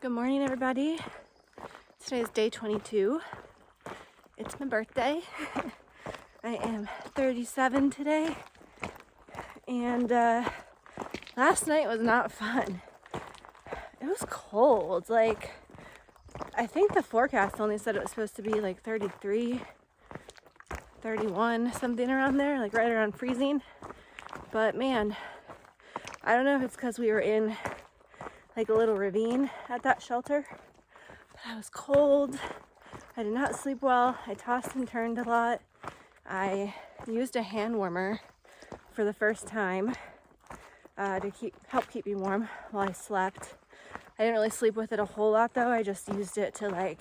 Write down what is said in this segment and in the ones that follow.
Good morning, everybody. Today is day 22. It's my birthday. I am 37 today. And last night was not fun. It was cold. Like, I think the forecast only said it was supposed to be like 33, 31, something around there, like right around freezing. But man, I don't know if it's because we were in like a little ravine at that shelter. But I was cold. I did not sleep well. I tossed and turned a lot. I used a hand warmer for the first time to help keep me warm while I slept. I didn't really sleep with it a whole lot though. I just used it to like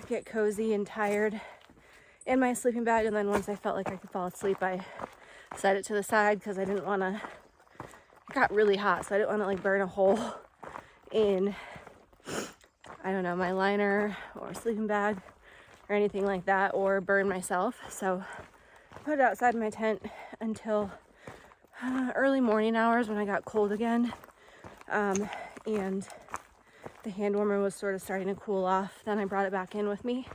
get cozy and tired in my sleeping bag, and then once I felt like I could fall asleep, I set it to the side because I didn't want to. It got really hot, so I didn't want to like burn a hole in, I don't know, my liner or sleeping bag or anything like that, or burn myself. So I put it outside my tent until early morning hours when I got cold again. And the hand warmer was sort of starting to cool off. Then I brought it back in with me.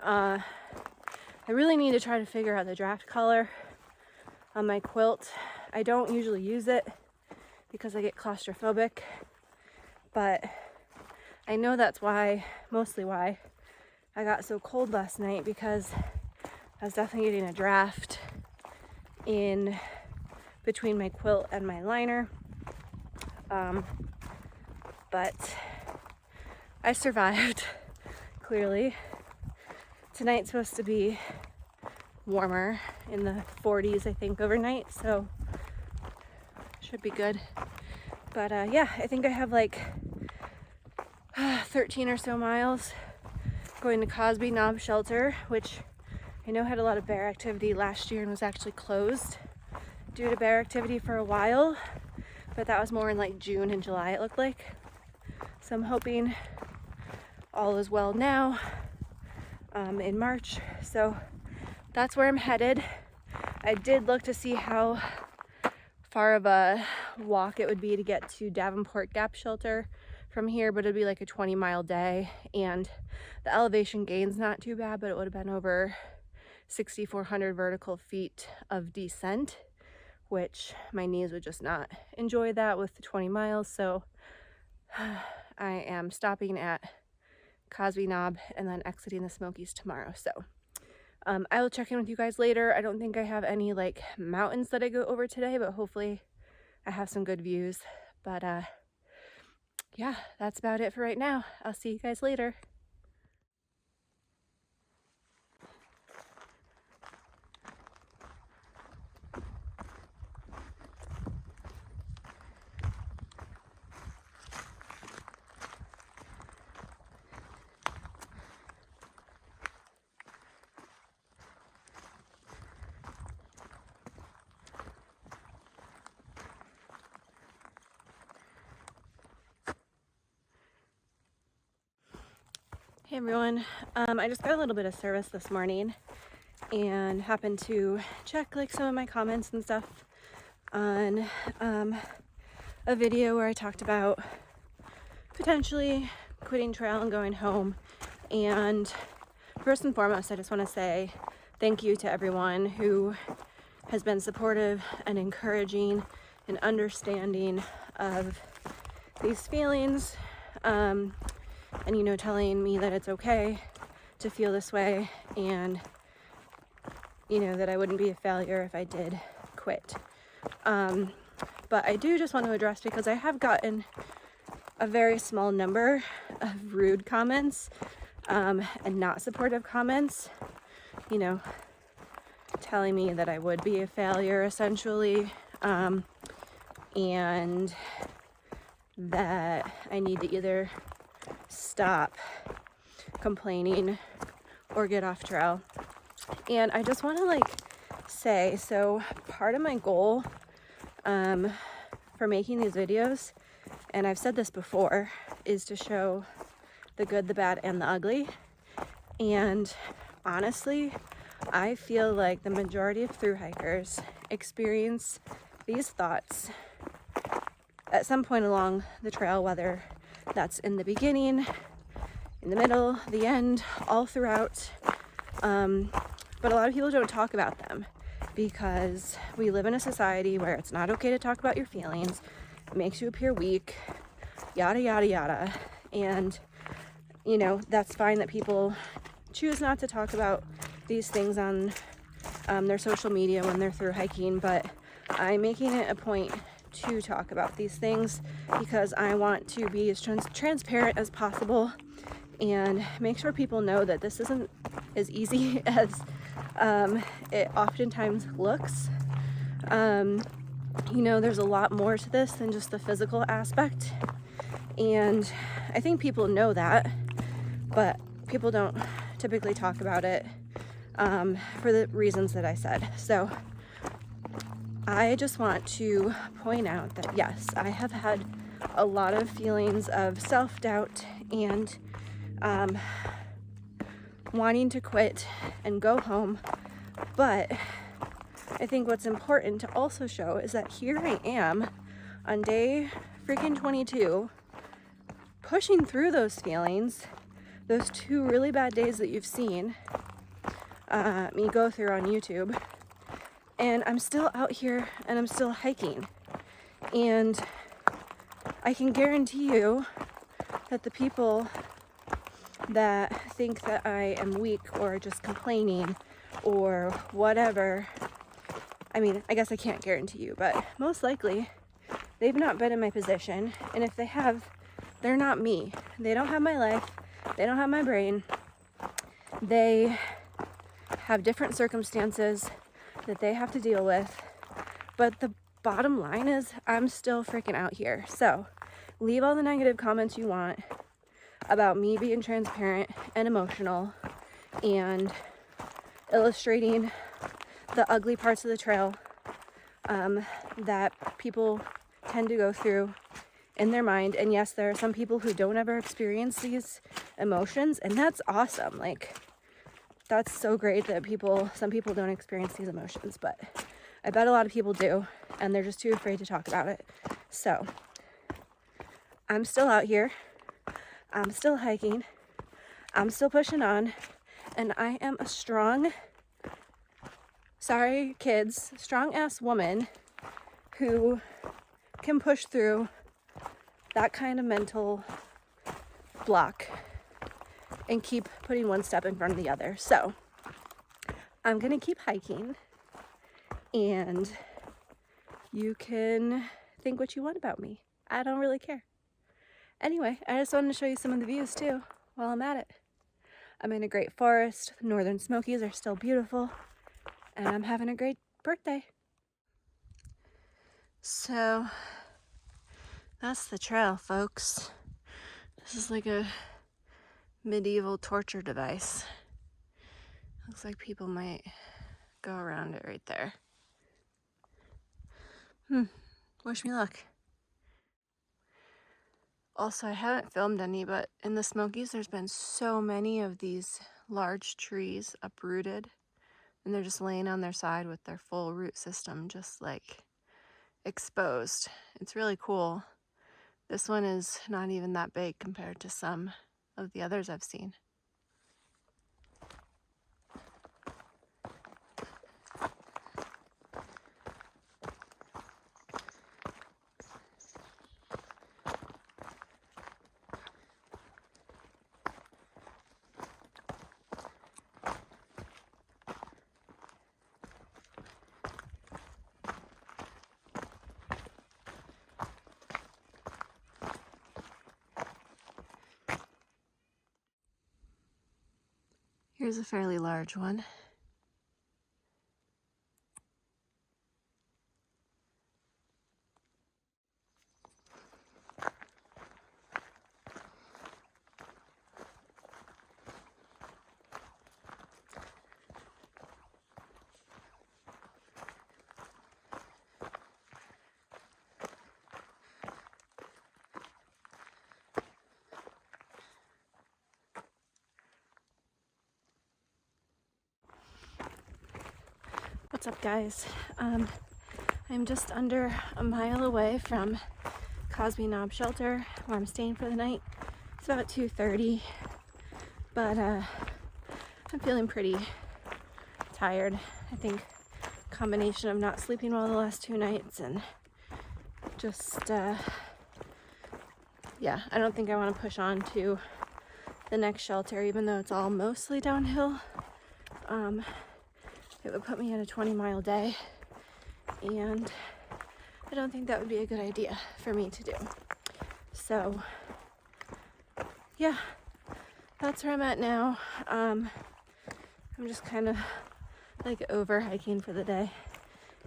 I really need to try to figure out the draft color on my quilt. I don't usually use it because I get claustrophobic, but I know that's mostly why I got so cold last night, because I was definitely getting a draft in between my quilt and my liner. But I survived, clearly. Tonight's supposed to be warmer, in the 40s, I think, overnight, so should be good. But yeah, I think I have like 13 or so miles going to Cosby Knob Shelter, which I know had a lot of bear activity last year and was actually closed due to bear activity for a while, but that was more in like June and July, it looked like. So I'm hoping all is well now in March. So that's where I'm headed. I did look to see how far of a walk it would be to get to Davenport Gap Shelter from here, but it'd be like a 20-mile day, and the elevation gain's not too bad, but it would have been over 6,400 vertical feet of descent, which my knees would just not enjoy that with the 20 miles. So I am stopping at Cosby Knob and then exiting the Smokies tomorrow. So I will check in with you guys later. I don't think I have any like mountains that I go over today, but hopefully I have some good views. But yeah, that's about it for right now. I'll see you guys later. Hey everyone, I just got a little bit of service this morning and happened to check like some of my comments and stuff on a video where I talked about potentially quitting trail and going home. And first and foremost, I just want to say thank you to everyone who has been supportive and encouraging and understanding of these feelings. And you know, telling me that it's okay to feel this way, and you know, that I wouldn't be a failure if I did quit. But I do just want to address, because I have gotten a very small number of rude comments and not supportive comments, you know, telling me that I would be a failure essentially, and that I need to either stop complaining or get off trail. And I just want to like say, so part of my goal for making these videos, and I've said this before, is to show the good, the bad, and the ugly. And honestly, I feel like the majority of thru hikers experience these thoughts at some point along the trail, whether That's in the beginning, in the middle, the end, all throughout. But a lot of people don't talk about them because we live in a society where it's not okay to talk about your feelings. It makes you appear weak, yada, yada, yada. And, you know, that's fine that people choose not to talk about these things on their social media when they're through hiking, but I'm making it a point to talk about these things because I want to be as transparent as possible and make sure people know that this isn't as easy as it oftentimes looks. You know, there's a lot more to this than just the physical aspect, and I think people know that, but people don't typically talk about it for the reasons that I said. So I just want to point out that yes, I have had a lot of feelings of self-doubt and wanting to quit and go home, but I think what's important to also show is that here I am on day freaking 22, pushing through those feelings, those 2 really bad days that you've seen me go through on YouTube, and I'm still out here and I'm still hiking. And I can guarantee you that the people that think that I am weak or just complaining or whatever, I mean, I guess I can't guarantee you, but most likely they've not been in my position, and if they have, they're not me. They don't have my life, they don't have my brain, they have different circumstances that they have to deal with, but the bottom line is I'm still freaking out here. So leave all the negative comments you want about me being transparent and emotional and illustrating the ugly parts of the trail that people tend to go through in their mind. And yes, there are some people who don't ever experience these emotions, and that's awesome. Like, that's so great that some people don't experience these emotions, but I bet a lot of people do, and they're just too afraid to talk about it. So I'm still out here, I'm still hiking, I'm still pushing on, and I am a strong, sorry kids, strong ass woman who can push through that kind of mental block and keep putting one step in front of the other. So I'm gonna keep hiking, and you can think what you want about me. I don't really care. Anyway, I just wanted to show you some of the views too while I'm at it. I'm in a great forest. The northern Smokies are still beautiful, and I'm having a great birthday. So that's the trail, folks. This is like a medieval torture device. Looks like people might go around it right there. Wish me luck. Also, I haven't filmed any, but in the Smokies there's been so many of these large trees uprooted, and they're just laying on their side with their full root system just like exposed. It's really cool. This one is not even that big compared to some of the others I've seen. Here's a fairly large one. What's up, guys? I'm just under a mile away from Cosby Knob Shelter where I'm staying for the night. It's about 2:30, but I'm feeling pretty tired. I think combination of not sleeping well the last 2 nights and just yeah, I don't think I want to push on to the next shelter, even though it's all mostly downhill. It would put me at a 20-mile day, and I don't think that would be a good idea for me to do. So yeah, that's where I'm at now. I'm just kind of like over hiking for the day,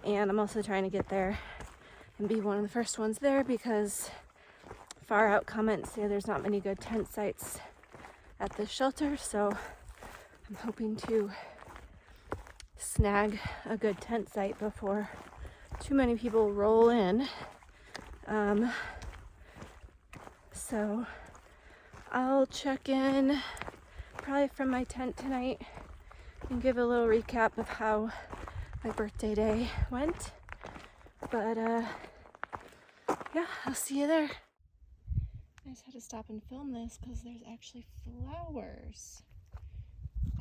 and I'm also trying to get there and be one of the first ones there because far out comments say there's not many good tent sites at this shelter, so I'm hoping to snag a good tent site before too many people roll in. So I'll check in probably from my tent tonight and give a little recap of how my birthday day went. But yeah, I'll see you there. I just had to stop and film this because there's actually flowers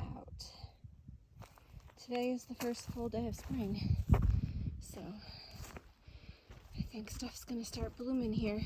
out. Today is the first full day of spring, so I think stuff's gonna start blooming here.